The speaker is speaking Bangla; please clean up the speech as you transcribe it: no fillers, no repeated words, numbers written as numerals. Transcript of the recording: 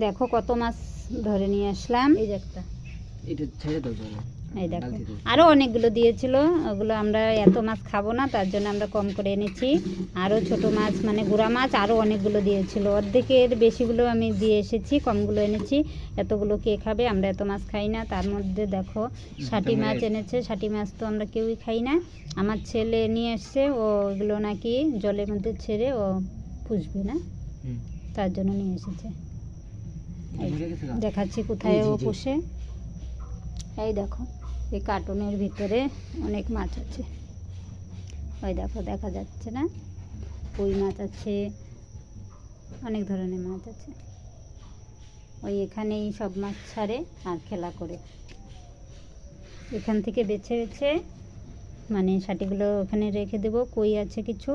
দেখো কত মাছ ধরে নিয়ে আসলাম। এই যে একটা, এটা ছেড়ে দাও জলে। এই দেখো আরও অনেকগুলো দিয়েছিল, ওগুলো আমরা এত মাছ খাবো না, তার জন্য আমরা কম করে এনেছি। আরও ছোট মাছ মানে গুড়া মাছ আরও অনেকগুলো দিয়েছিল, অর্ধেকের বেশিগুলো আমি দিয়ে এসেছি, কমগুলো এনেছি। এতগুলো কে খাবে, আমরা এত মাছ খাই না। তার মধ্যে দেখো ষাটি মাছ এনেছে, ষাটি মাছ তো আমরা কেউই খাই না। আমার ছেলে নিয়ে এসছে, ও ওগুলো নাকি জলের মধ্যে ছেড়ে ও পুষবে না, তার জন্য নিয়ে এসেছে। দেখাচ্ছি কোথায় ও পুষে। এই দেখো এই কার্টুনের ভিতরে অনেক মাছ আছে, ওই দেখো দেখা যাচ্ছে না, কই মাছ আছে, অনেক ধরনের মাছ আছে। ওই এখানেই সব মাছ ছাড়ে আর খেলা করে, এখান থেকে বেছে বেছে মানে ষাটিগুলো ওখানে রেখে দেবো। কই আছে কিছু,